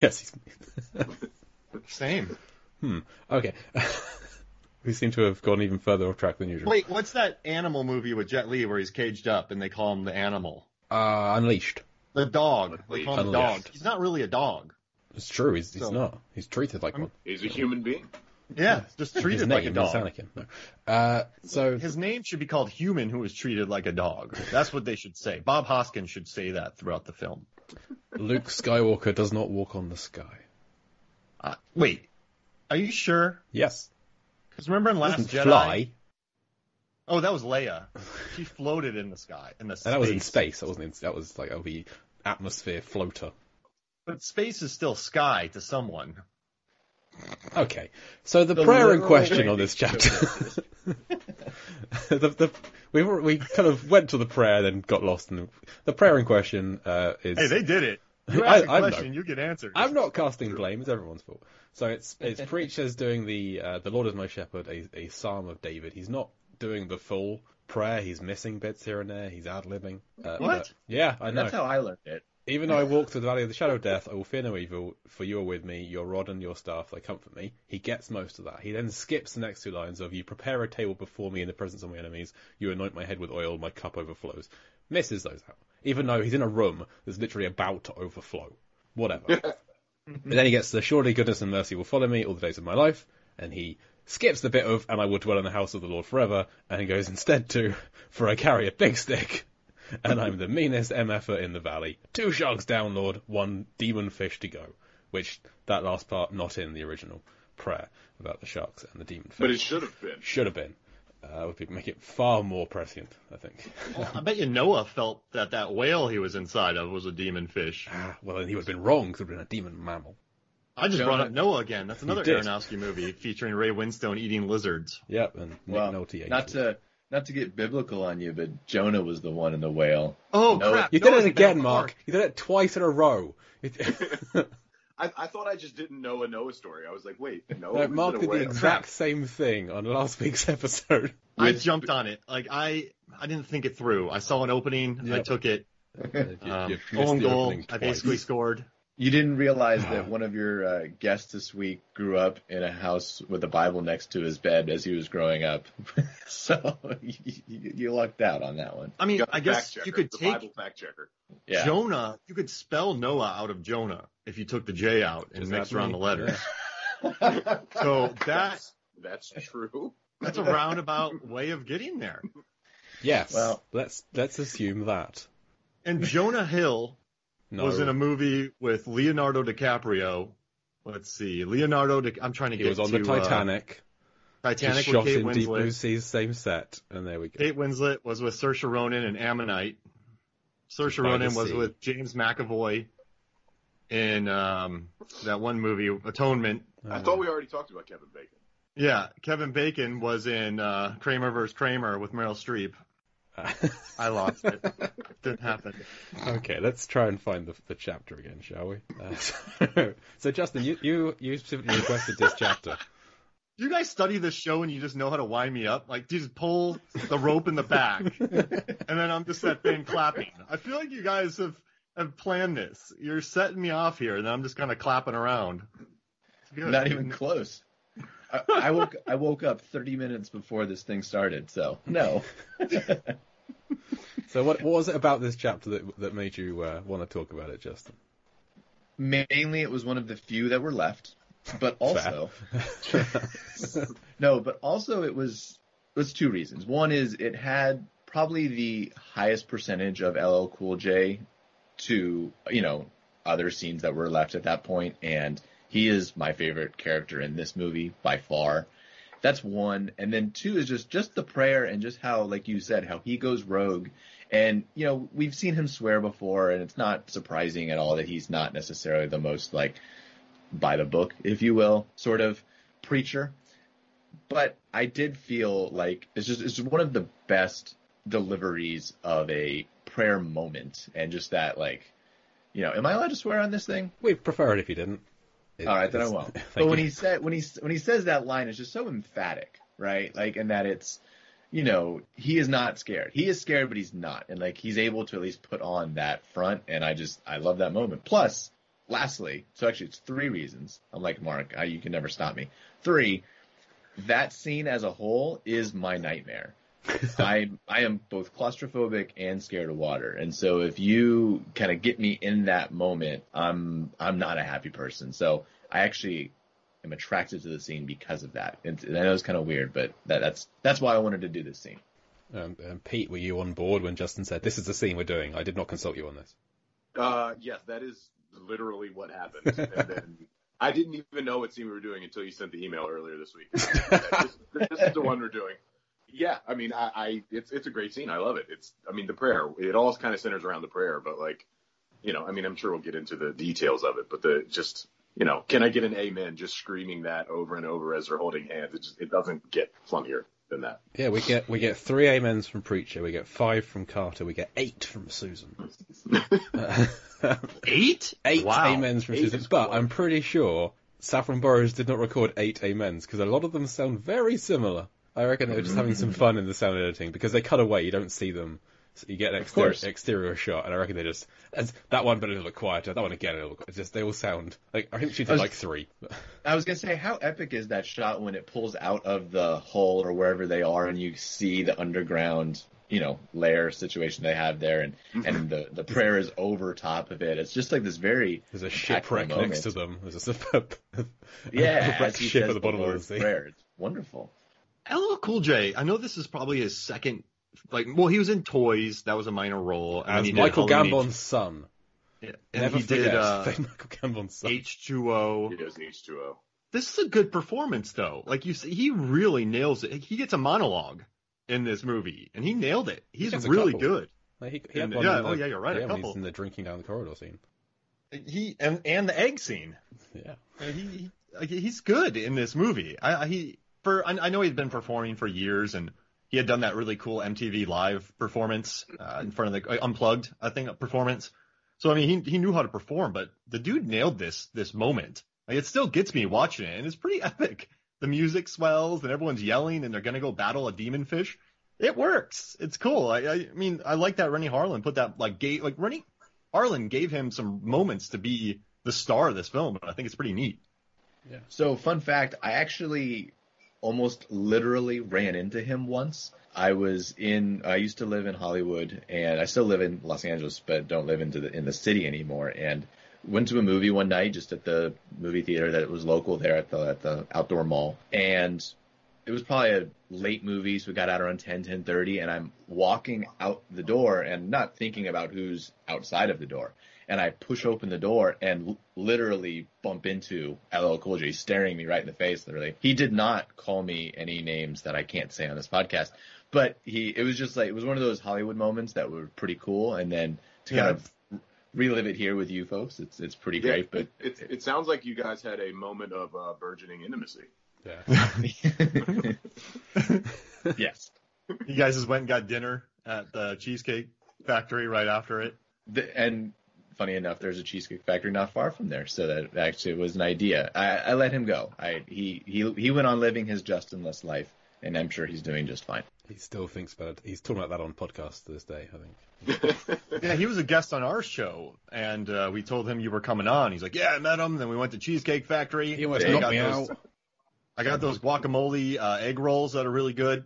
Yes, he's Same. Okay. We seem to have gone even further off track than usual. Wait, what's that animal movie with Jet Li where he's caged up and they call him the animal? Unleashed. The dog. They call him the dog. Unleashed. He's not really a dog. It's true. He's not. He's treated like one. He's a human being. Yeah, just treated like a dog. Anakin. No. So his name should be called Human, who is treated like a dog. That's what they should say. Bob Hoskins should say that throughout the film. Luke Skywalker does not walk on the sky. Wait, are you sure? Yes. Because remember in Last Jedi? Fly. Oh, that was Leia. She floated in the sky. And that was in space. That was like the atmosphere floater. But space is still sky to someone. Okay, so the prayer in question on this chapter, we kind of went to the prayer, then got lost in the prayer in question. Is hey, they did it. You ask a question, you get answers. I'm not casting blame; it's everyone's fault. So it's preachers doing the Lord is my shepherd, a psalm of David. He's not doing the full prayer; he's missing bits here and there. He's ad-libbing. What? Yeah, I know. That's how I learned it. Even though I walk through the valley of the shadow of death, I will fear no evil, for you are with me, your rod and your staff, they comfort me. He gets most of that. He then skips the next two lines of, you prepare a table before me in the presence of my enemies, you anoint my head with oil, my cup overflows. Misses those out. Even though he's in a room that's literally about to overflow. Whatever. And then he gets the, surely goodness and mercy will follow me all the days of my life, and he skips the bit of, and I will dwell in the house of the Lord forever, and he goes instead to, for I carry a big stick. And I'm the meanest MFer in the valley. 2 sharks down, Lord, 1 demon fish to go. Which, that last part, not in the original prayer about the sharks and the demon fish. But it should have been. Should have been. Would make it far more prescient, I think. Well, I bet you Noah felt that whale he was inside of was a demon fish. Well, then he would have been wrong, because it would have been a demon mammal. I just brought up Noah again. That's another Aronofsky movie featuring Ray Winstone eating lizards. Yep, and Nick Nolte. Not to get biblical on you, but Jonah was the one in the whale. Oh, crap. You did it again, Mark. You did it twice in a row. I thought I just didn't know a Noah story. I was like, wait, Noah? No, Mark did the exact same thing on last week's episode. I jumped on it. Like, I didn't think it through. I saw an opening. Yep. I took it. Own goal. I basically scored. You didn't realize that one of your guests this week grew up in a house with a Bible next to his bed as he was growing up. So you lucked out on that one. I mean, I guess you could take Bible fact checker. Yeah. Jonah. You could spell Noah out of Jonah if you took the J out and mixed around the letters. Yeah. So that's true. That's a roundabout way of getting there. Yes. Well, let's assume that. And Jonah Hill was in a movie with Leonardo DiCaprio. Let's see, I'm trying to get. He was on the Titanic. Titanic with shot Kate in Winslet. Deep Blue Sea's same set, and there we go. Kate Winslet was with Saoirse Ronan in Ammonite. Saoirse Ronan was with James McAvoy in that one movie, Atonement. I thought we already talked about Kevin Bacon. Yeah, Kevin Bacon was in Kramer vs. Kramer with Meryl Streep. I lost it. Didn't happen. Okay, let's try and find the chapter again, shall we? So Justin, you specifically requested this chapter. You guys study this show and you just know how to wind me up? Like, you just pull the rope in the back, and then I'm just that thing clapping. I feel like you guys have planned this. You're setting me off here, and I'm just kind of clapping around. Not even close. I woke up 30 minutes before this thing started, so no. So what was it about this chapter that made you want to talk about it, Justin? Mainly, it was one of the few that were left, but also it was 2 reasons. One is it had probably the highest percentage of LL Cool J to other scenes that were left at that point, and he is my favorite character in this movie by far. That's one. And then 2 is just the prayer and just how, like you said, how he goes rogue. And, we've seen him swear before, and it's not surprising at all that he's not necessarily the most, like, by the book, if you will, sort of preacher. But I did feel like it's one of the best deliveries of a prayer moment. And just that, like, am I allowed to swear on this thing? We'd prefer it if you didn't. All right, then I won't. But when he says that line, it's just so emphatic, right? Like, and that it's, he is not scared. He is scared, but he's not, and like he's able to at least put on that front. And I love that moment. Plus, lastly, so actually it's 3 reasons. I'm like, Mark, you can never stop me. 3, that scene as a whole is my nightmare. I am both claustrophobic and scared of water. And so if you kind of get me in that moment, I'm not a happy person. So I actually am attracted to the scene because of that. And I know it's kind of weird, but that's why I wanted to do this scene. Pete, were you on board when Justin said, this is the scene we're doing? I did not consult you on this. Yes, that is literally what happened. And then I didn't even know what scene we were doing until you sent the email earlier this week. This is the one we're doing. Yeah, I mean, it's a great scene. I love it. The prayer, it all kind of centers around the prayer, but like, I'm sure we'll get into the details of it, but can I get an amen? Just screaming that over and over as they're holding hands. It doesn't get funnier than that. Yeah, we get 3 amens from Preacher, we get 5 from Carter, we get 8 from Susan. 8? 8 Wow. amens from Susan, but I'm pretty sure Saffron Burrows did not record 8 amens, because a lot of them sound very similar. I reckon they were just having some fun in the sound editing, because they cut away, you don't see them. So you get an exterior shot, and I reckon they just, that one but a little bit quieter, that one again a little bit, they all sound, like, I think she did like 3. I was going to say, how epic is that shot when it pulls out of the hull or wherever they are and you see the underground, lair situation they have there, and the prayer is over top of it. It's just like this very... There's a shipwreck next to them. There's a wrecked ship at the bottom of the sea. Prayer. It's wonderful. LL Cool J, I know this is probably his second, he was in Toys, that was a minor role. And as he Michael Gambon's son. Yeah. And Never he did Michael Gambon's son. H2O. He does H2O. This is a good performance, though. Like you see, he really nails it. He gets a monologue in this movie, and he nailed it. He's really good. Like You're right. A when couple. he's in the drinking down the corridor scene. And the egg scene. Yeah. He's good in this movie. I know he'd been performing for years, and he had done that really cool MTV Live performance in front of the Unplugged, I think, performance. So I mean, he knew how to perform, but the dude nailed this moment. Like, it still gets me watching it, and it's pretty epic. The music swells, and everyone's yelling, and they're gonna go battle a demon fish. It works. It's cool. I mean, I like that Rennie Harlan put that Rennie Harlan gave him some moments to be the star of this film, and I think it's pretty neat. Yeah. So, fun fact, I actually almost literally ran into him once. I used to live in Hollywood, and I still live in Los Angeles, but don't live in the city anymore. And went to a movie one night, just at the movie theater that was local there at the outdoor mall. And it was probably a late movie, so we got out around 10:30, and I'm walking out the door and not thinking about who's outside of the door. And I push open the door and literally bump into LL Cool J, staring me right in the face, literally. He did not call me any names that I can't say on this podcast, but it was just like, it was one of those Hollywood moments that were pretty cool. And then to kind of relive it here with you folks, it's pretty great. But it sounds like you guys had a moment of burgeoning intimacy. Yeah. Yes. You guys just went and got dinner at the Cheesecake Factory right after it. And funny enough, there's a Cheesecake Factory not far from there, so that actually was an idea. I let him go. He went on living his Justin-less life, and I'm sure he's doing just fine. He still thinks about it. He's talking about that on podcast to this day, I think. Yeah, he was a guest on our show, and we told him you were coming on. He's like, yeah, I met him. Then we went to Cheesecake Factory. He almost knocked me out. I got those guacamole egg rolls that are really good.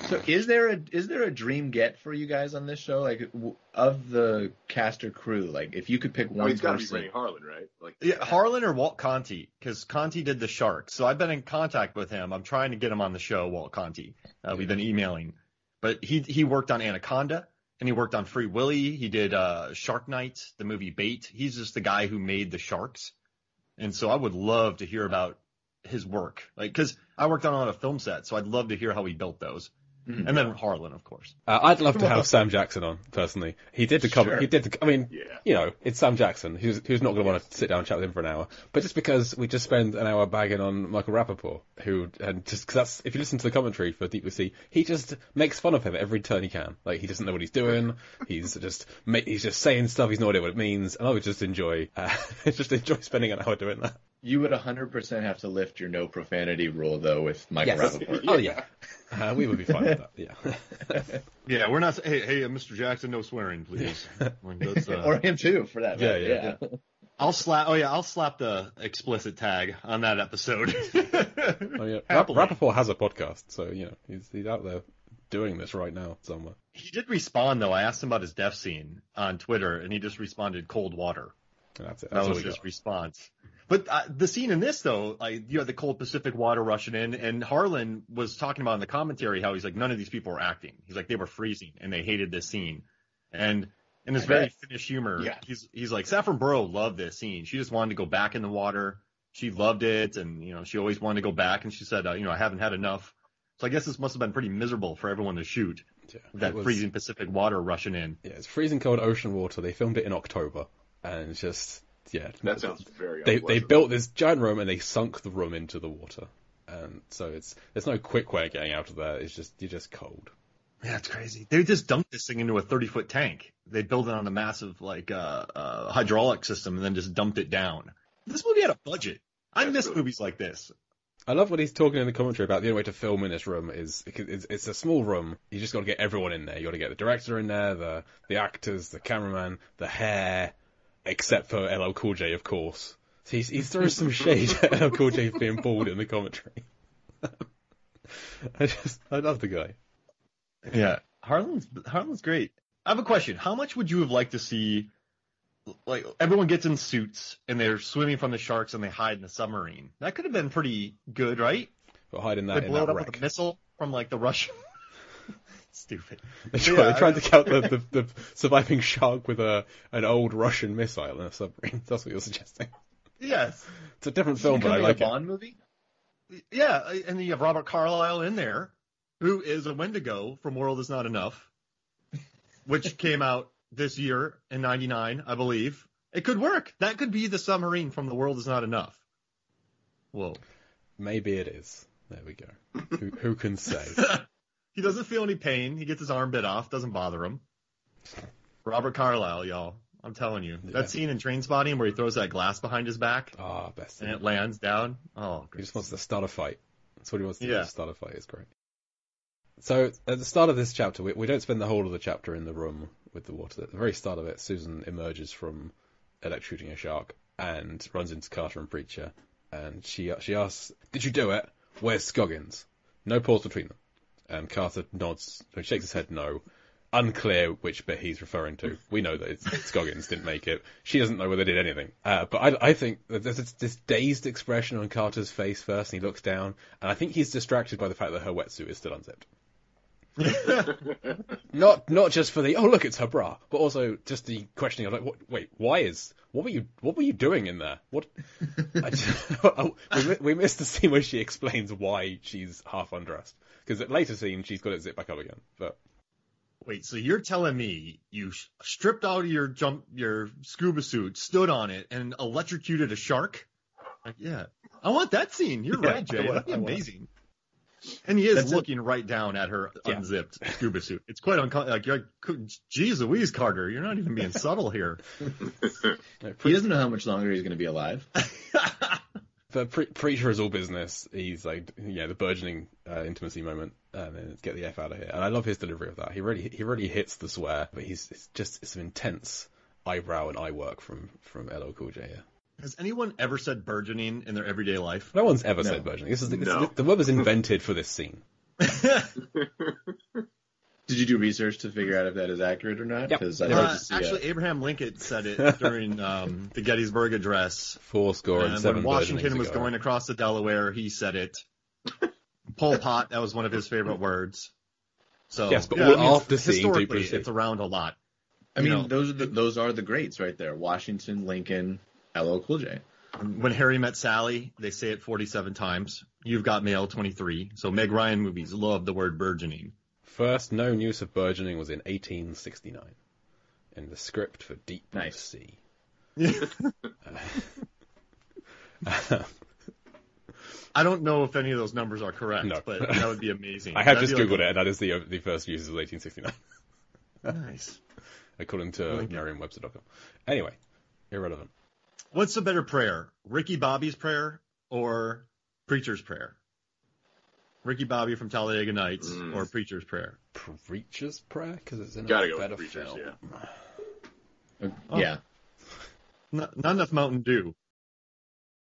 So is there a dream get for you guys on this show? Like, of the cast or crew, like, if you could pick one It's got to be person. Rennie Harlan, right? Yeah, Harlan or Walt Conti, because Conti did the Shark. So I've been in contact with him. I'm trying to get him on the show, Walt Conti. We've been emailing. But he worked on Anaconda, and he worked on Free Willy. He did Shark Night, the movie Bait. He's just the guy who made the sharks. And so I would love to hear about his work. Like, because I worked on a film set, so I'd love to hear how he built those. Mm-hmm. And then Harlan, of course. I'd love to have Sam Jackson on, personally. He did the cover. Sure. He did the. I mean, it's Sam Jackson. Who's not going to want to sit down and chat with him for an hour. But just because we just spend an hour bagging on Michael Rappaport, because that's, if you listen to the commentary for Deep Blue Sea, he just makes fun of him at every turn he can. Like, he doesn't know what he's doing. He's just saying stuff. He's no idea what it means. And I would just enjoy spending an hour doing that. You would 100% have to lift your no profanity rule, though, with Michael Yes. Rappaport. Oh, yeah. We would be fine with that, yeah. Yeah, we're not. Hey, Mr. Jackson, no swearing, please. Like, that's, Or him, too, for that matter. Yeah. I'll slap the explicit tag on that episode. Oh, yeah. Happily. Rappaport has a podcast, so, he's out there doing this right now somewhere. He did respond, though. I asked him about his death scene on Twitter, and he just responded cold water. That's it. That That's all was we his got. response. But the scene in this, though, you had the cold Pacific water rushing in, and Harlan was talking about in the commentary how he's like, none of these people were acting. He's like, they were freezing, and they hated this scene. And in his very Finnish humor, Yeah. he's like, Saffron Burrow loved this scene. She just wanted to go back in the water. She loved it, and, she always wanted to go back, and she said, I haven't had enough. So I guess this must have been pretty miserable for everyone to shoot. Yeah, That freezing Pacific water rushing in. Yeah, it's freezing cold ocean water. They filmed it in October, and it's just, yeah. That sounds very They unpleasant. built this giant room and they sunk the room into the water, and so there's no quick way of getting out of there. You're just cold. Yeah, it's crazy. They just dumped this thing into a 30-foot tank. They built it on a massive hydraulic system and then just dumped it down. This movie had a budget. I miss movies like this. I love what he's talking in the commentary about. The only way to film in this room is it's a small room. You just got to get everyone in there. You got to get the director in there, the actors, the cameraman, the hair, except for LL Cool J, of course. So he's throwing some shade at LL Cool J being bald in the commentary. I love the guy. Yeah, Harlan's great. I have a question. How much would you have liked to see? Like, everyone gets in suits and they're swimming from the sharks and they hide in the submarine. That could have been pretty good, right? But hiding They that in blow it that up wreck. with a missile from like the Russian. Stupid. They Yeah, tried to count the surviving shark with an old Russian missile in a submarine. That's what you're suggesting. Yes. It's a different film, but I like a it. Bond movie? Yeah, and then you have Robert Carlyle in there, who is a Wendigo from World Is Not Enough, which came out this year in '99, I believe. It could work. That could be the submarine from The World Is Not Enough. Whoa. Maybe it is. There we go. Who can say? He doesn't feel any pain. He gets his arm bit off. Doesn't bother him. Robert Carlyle, y'all. I'm telling you. Yeah. That scene in Trainspotting where he throws that glass behind his back Best. and it lands down. Oh, He just wants to start a fight. That's what he wants to do. Yeah. Start a fight. It's great. So at the start of this chapter, we don't spend the whole of the chapter in the room with the water. At the very start of it, Susan emerges from electrocuting a shark and runs into Carter and Preacher, and she asks, "Did you do it? Where's Scoggins?" No pause between them, and Carter nods, shakes his head no. Unclear which bit he's referring to. We know that Scoggins didn't make it. She doesn't know whether they did anything. But I think that there's this dazed expression on Carter's face first, and he looks down, and I think he's distracted by the fact that her wetsuit is still unzipped. Not just for the look, it's her bra, but also just the questioning of like, what were you doing in there? What? We missed the scene where she explains why she's half undressed, because at later scene she's got it zipped back up again. But wait, so you're telling me you stripped out of your scuba suit, stood on it, and electrocuted a shark? Like, yeah, I want that scene. You're right, Jay. That'd be amazing. And he is looking right down at her unzipped scuba suit. It's quite uncomfortable. Like, you're like, geez Louise, Carter, you're not even being subtle here. He doesn't know how much longer he's going to be alive. But Preacher is all business. He's like, the burgeoning intimacy moment, and then let's get the F out of here. And I love his delivery of that. He really hits the swear, but it's some intense eyebrow and eye work from LL Cool J here. Has anyone ever said burgeoning in their everyday life? No one's ever said burgeoning. The word was invented for this scene. Did you do research to figure out if that is accurate or not? Yep. Because I'd like to see actually, Abraham Lincoln said it during the Gettysburg Address. 407 when Washington was ago. going across the Delaware, he said it. Pol Pot, that was one of his favorite words. So Yes, but after seeing historically, Deep Blue Sea. it's around a lot. I mean, those are the greats right there. Washington, Lincoln, LL Cool J. When Harry Met Sally, they say it 47 times. You've Got Mail 23. So Meg Ryan movies love the word burgeoning. First known use of burgeoning was in 1869 in the script for Deep Blue Sea. I don't know if any of those numbers are correct, No. but that would be amazing. I have That'd just be googled it, and that is the first use of 1869. Nice. According to Merriam-Webster.com. Anyway, irrelevant. What's the better prayer? Ricky Bobby's prayer or Preacher's prayer? Ricky Bobby from Talladega Nights or Preacher's prayer? Preacher's prayer? Because it's in Gotta a go with better Preacher's, film. yeah. Yeah. Not enough Mountain Dew.